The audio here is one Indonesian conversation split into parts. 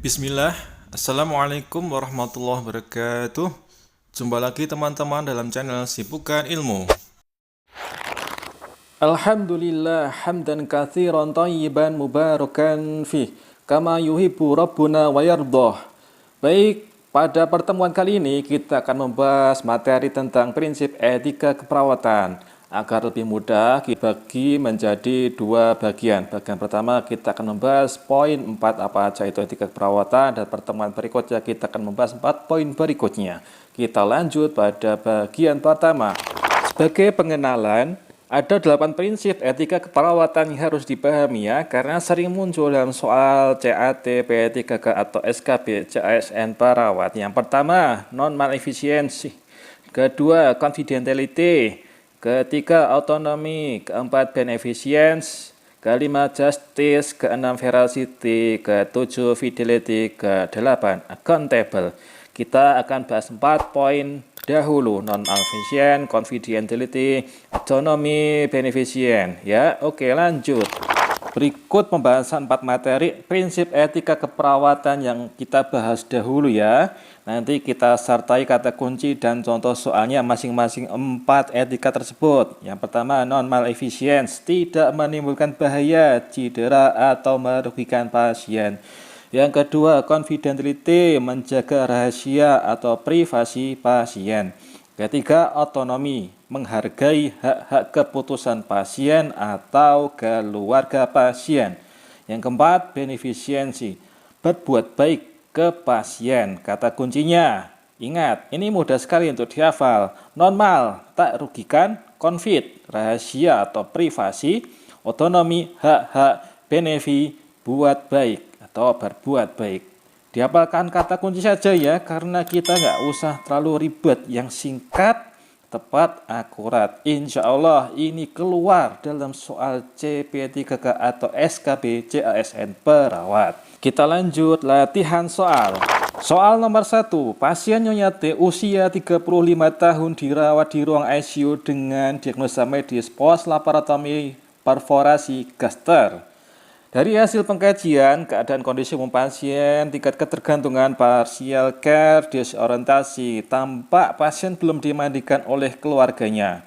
Bismillah, Assalamualaikum warahmatullahi wabarakatuh. Jumpa lagi teman-teman dalam channel Sibukan Ilmu. Alhamdulillah hamdan katsiran thayyiban mubarakan fih kama yuhibbu rabbuna wa yardah. Baik, pada pertemuan kali ini kita akan membahas materi tentang prinsip etika keperawatan. Agar lebih mudah dibagi menjadi dua bagian. Bagian pertama kita akan membahas poin 4 apa aja itu etika keperawatan, dan pertemuan berikutnya kita akan membahas 4 poin berikutnya. Kita lanjut pada bagian pertama. Sebagai pengenalan, ada 8 prinsip etika keperawatan yang harus dipahami ya, karena sering muncul dalam soal CAT, P3K atau SKB, CASN perawat. Yang pertama, non-malefisiensi. Kedua, confidentiality. Ketiga, autonomi. Keempat, beneficence. Kelima, justice. Keenam, veracity. Ketujuh, fidelity. Kedelapan, accountable. Kita akan bahas 4 poin dahulu: non-efficient, confidentiality, autonomy, beneficent. Ya, oke, lanjut. Berikut pembahasan 4 materi prinsip etika keperawatan yang kita bahas dahulu ya. Nanti kita sertai kata kunci dan contoh soalnya masing-masing 4 etika tersebut. Yang pertama, non-malefisience, tidak menimbulkan bahaya, cedera, atau merugikan pasien. Yang kedua, confidentiality, menjaga rahasia atau privasi pasien. Ketiga, otonomi, menghargai hak-hak keputusan pasien atau keluarga pasien. Yang keempat, beneficiency, berbuat baik ke pasien. Kata kuncinya, ingat, ini mudah sekali untuk dihafal. Non-mal, tak rugikan, confid, rahasia atau privasi, otonomi, hak-hak, benefi, buat baik atau berbuat baik. Dihafalkan kata kunci saja ya, karena kita nggak usah terlalu ribet, yang singkat, tepat, akurat. Insya Allah ini keluar dalam soal CP3K atau SKB CASN perawat. Kita lanjut latihan soal. Soal nomor 1, pasien Nyonya T usia 35 tahun dirawat di ruang ICU dengan diagnosa medis post laparotomi perforasi gaster. Dari hasil pengkajian keadaan kondisi umum pasien, tingkat ketergantungan, partial care, disorientasi, tampak pasien belum dimandikan oleh keluarganya.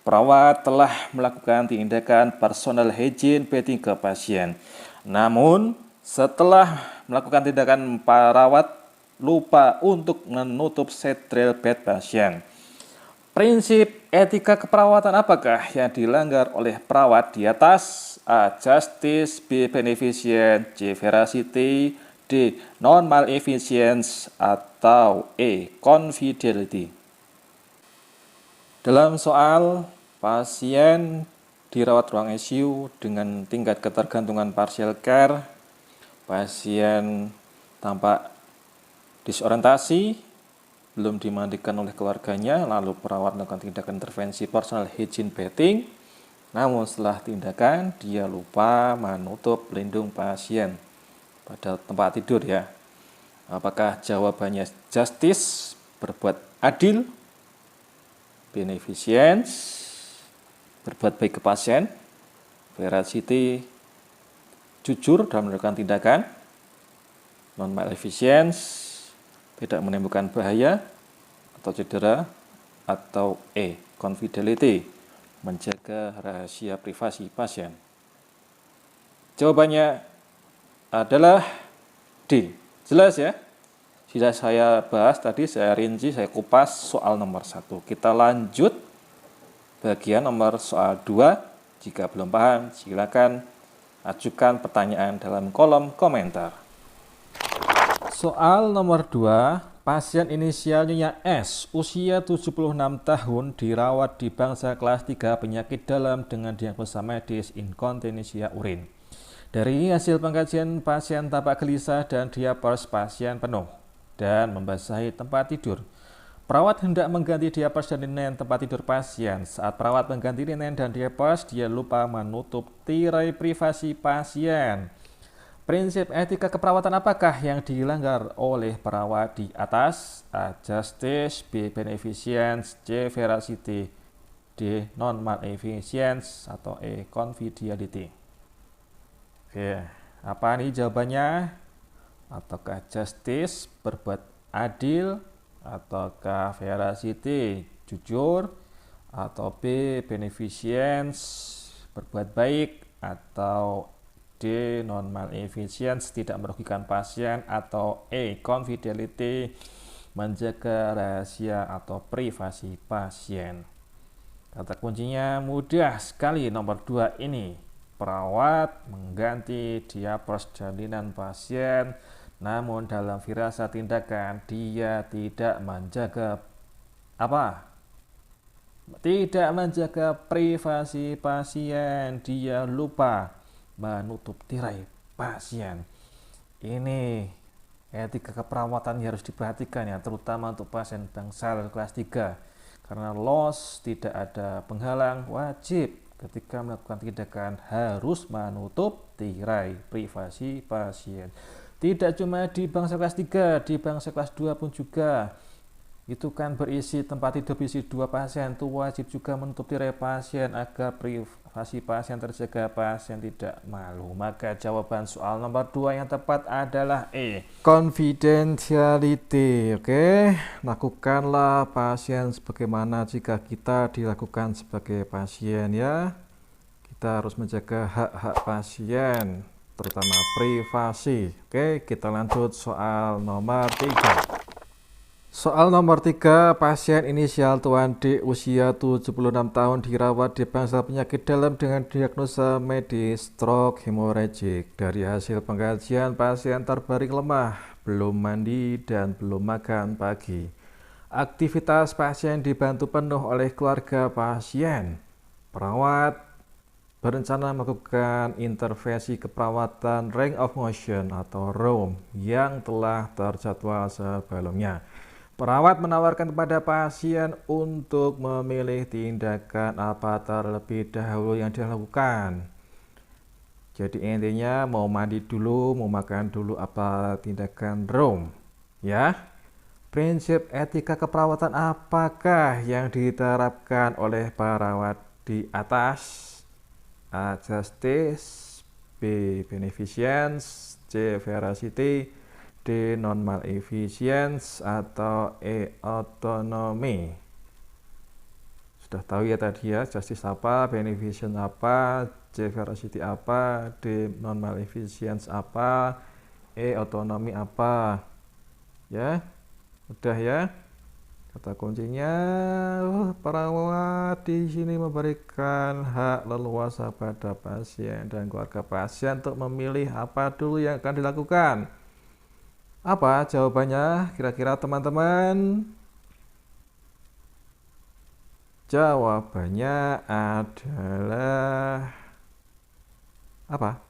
Perawat telah melakukan tindakan personal hygiene bathing ke pasien. Namun, setelah melakukan tindakan, perawat lupa untuk menutup sterile bed pasien. Prinsip etika keperawatan apakah yang dilanggar oleh perawat di atas? A. Justice. B. Beneficence. C. Veracity. D. Non-malefficience. Atau E. Confidentiality. Dalam soal, pasien dirawat ruang ICU dengan tingkat ketergantungan partial care. Pasien tampak disorientasi, belum dimandikan oleh keluarganya, lalu perawat melakukan tindakan intervensi personal hygiene bathing. Namun setelah tindakan, dia lupa menutup pelindung pasien pada tempat tidur ya. Apakah jawabannya justice, berbuat adil, beneficence, berbuat baik ke pasien, veracity, jujur dalam melakukan tindakan, non-malefficience, tidak menimbulkan bahaya atau cedera, atau E. Confidentiality, menjaga rahasia privasi pasien. Jawabannya adalah D. Jelas ya? Sudah saya bahas tadi, saya rinci, saya kupas soal nomor 1. Kita lanjut bagian nomor soal 2. Jika belum paham, silakan ajukan pertanyaan dalam kolom komentar. Soal nomor 2, pasien inisial Nyonya S, usia 76 tahun, dirawat di bangsa kelas 3 penyakit dalam dengan diagnosa medis inkontinensia urin. Dari hasil pengkajian, pasien tampak gelisah dan diapers pasien penuh dan membasahi tempat tidur. Perawat hendak mengganti diapers dan linen tempat tidur pasien. Saat perawat mengganti linen dan diapers, dia lupa menutup tirai privasi pasien. Prinsip etika keperawatan apakah yang dilanggar oleh perawat di atas? A. Justice. B. Beneficence. C. Veracity. D. Non-malefficience. Atau E. Confidentiality. Oke, apa nih jawabannya? ataukah justice, berbuat adil, ataukah veracity, jujur, atau B, beneficence, berbuat baik, atau D, non-maleficence, tidak merugikan pasien, atau E, confidentiality, menjaga rahasia atau privasi pasien. Kata kuncinya mudah sekali, nomor 2 ini. Perawat mengganti diapers jalinan pasien, namun dalam firasat tindakan dia tidak menjaga apa? Tidak menjaga privasi pasien, dia lupa menutup tirai pasien. Ini etika keperawatan yang harus diperhatikan ya, terutama untuk pasien bangsal kelas 3. Karena loss tidak ada penghalang, wajib ketika melakukan tindakan harus menutup tirai privasi pasien. Tidak cuma di bangsa kelas 3, di bangsa kelas 2 pun juga. Itu kan berisi tempat tidur berisi 2 pasien, itu wajib juga menutup tirai pasien agar privasi pasien terjaga, pasien tidak malu. Maka jawaban soal nomor 2 yang tepat adalah E, confidentiality. Oke, lakukanlah pasien sebagaimana jika kita dilakukan sebagai pasien ya. Kita harus menjaga hak-hak pasien, terutama privasi. Oke, kita lanjut soal nomor 3. Soal nomor 3, pasien inisial Tuan D usia 76 tahun dirawat di bangsal penyakit dalam dengan diagnosa medis stroke hemorrhagic. Dari hasil pengkajian, pasien terbaring lemah, belum mandi dan belum makan pagi. Aktivitas pasien dibantu penuh oleh keluarga pasien. Perawat berencana melakukan intervensi keperawatan range of motion atau ROM yang telah terjadwal sebelumnya. Perawat menawarkan kepada pasien untuk memilih tindakan apa terlebih dahulu yang dilakukan. Jadi intinya mau mandi dulu, mau makan dulu, apa tindakan ROM ya. Prinsip etika keperawatan apakah yang diterapkan oleh perawat di atas? A, justice, B, beneficence, C, veracity, D, non-maleficence, atau E, autonomy. Sudah tahu ya tadi ya, justice apa, beneficence apa, C, veracity apa, D, non-maleficence apa, E, autonomy apa. Ya, udah ya. Kata kuncinya, perawat di sini memberikan hak leluasa pada pasien dan keluarga pasien untuk memilih apa dulu yang akan dilakukan. Apa jawabannya kira-kira teman-teman? Jawabannya adalah apa?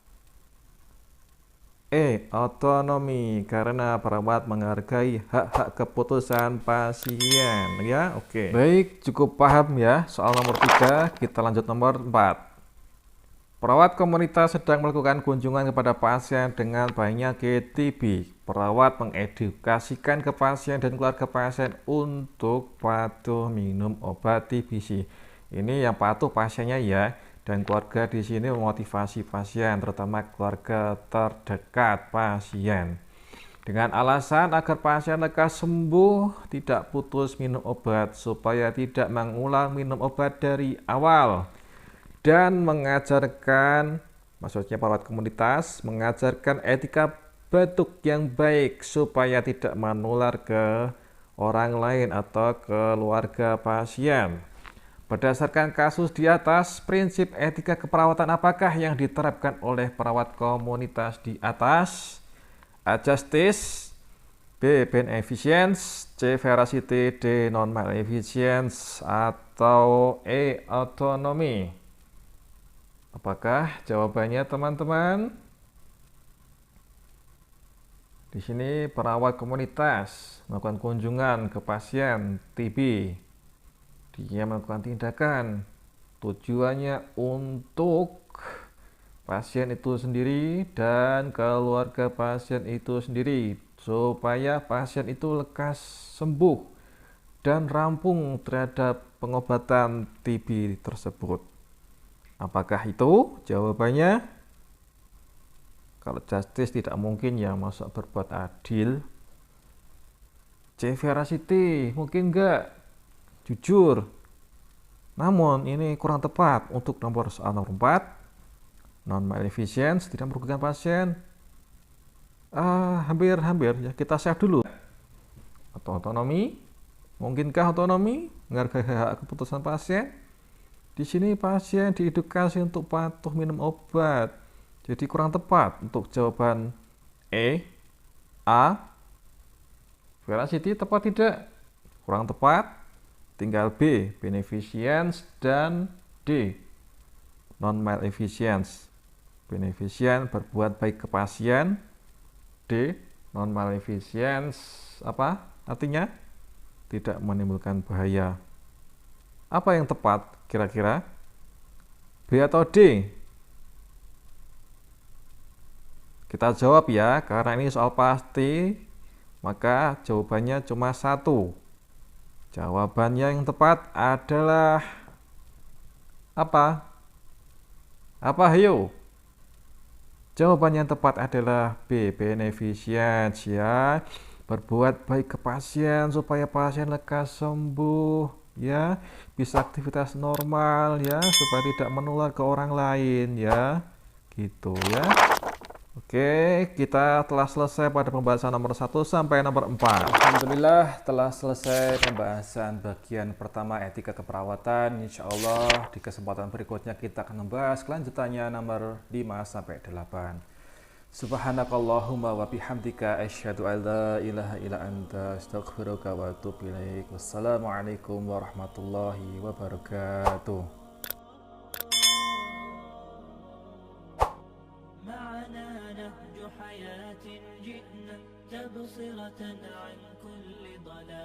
E, otonomi, karena perawat menghargai hak-hak keputusan pasien ya. Oke. Baik, cukup paham ya soal nomor 3. Kita lanjut nomor 4. Perawat komunitas sedang melakukan kunjungan kepada pasien dengan penyakit TB. Perawat mengedukasikan ke pasien dan keluarga pasien untuk patuh minum obat TBC. Ini yang patuh pasiennya ya. Dan keluarga di sini memotivasi pasien, terutama keluarga terdekat pasien, dengan alasan agar pasien lekas sembuh, tidak putus minum obat, supaya tidak mengulang minum obat dari awal, dan mengajarkan, maksudnya perawat komunitas, mengajarkan etika batuk yang baik supaya tidak menular ke orang lain atau keluarga pasien. Berdasarkan kasus di atas, prinsip etika keperawatan apakah yang diterapkan oleh perawat komunitas di atas? A, justice, B, beneficence, C, veracity, D, non-maleficence, atau E, autonomy. Apakah jawabannya teman-teman? Di sini perawat komunitas melakukan kunjungan ke pasien TB. Dia melakukan tindakan tujuannya untuk pasien itu sendiri dan keluarga pasien itu sendiri, supaya pasien itu lekas sembuh dan rampung terhadap pengobatan TB tersebut. Apakah itu jawabannya? Kalau justice tidak mungkin ya, masa berbuat adil. C. Veracity, mungkin nggak jujur. Namun ini kurang tepat untuk soal nomor 4. Non-maleficence, tidak merugikan pasien. Hampir ya, kita save dulu. Atau otonomi, mungkinkah otonomi menghargai hak keputusan pasien? Di sini pasien diedukasi untuk patuh minum obat. Jadi kurang tepat untuk jawaban E. A. Veracity tepat tidak? Kurang tepat. Tinggal B. Beneficence dan D. Non-maleficence. Beneficent berbuat baik ke pasien. D. Non-maleficence apa artinya? Tidak menimbulkan bahaya. Apa yang tepat kira-kira? B atau D? Kita jawab ya, karena ini soal pasti, maka jawabannya cuma satu. Jawabannya yang tepat adalah apa? Apa, ayo? Jawaban yang tepat adalah B, beneficence ya. Berbuat baik ke pasien supaya pasien lekas sembuh ya, bisa aktivitas normal ya, supaya tidak menular ke orang lain ya. Gitu ya. Oke, kita telah selesai pada pembahasan nomor 1 sampai nomor 4. Alhamdulillah telah selesai pembahasan bagian pertama etika keperawatan. Insya Allah di kesempatan berikutnya kita akan membahas kelanjutannya nomor 5 sampai 8. Subhanakallahumma wa bihamdika asyhadu an la ilaha illa anta astaghfiruka wa atubu ilaik. Wassalamualaikum warahmatullahi wabarakatuh. حياة جئنا تبصرة عن كل ضلال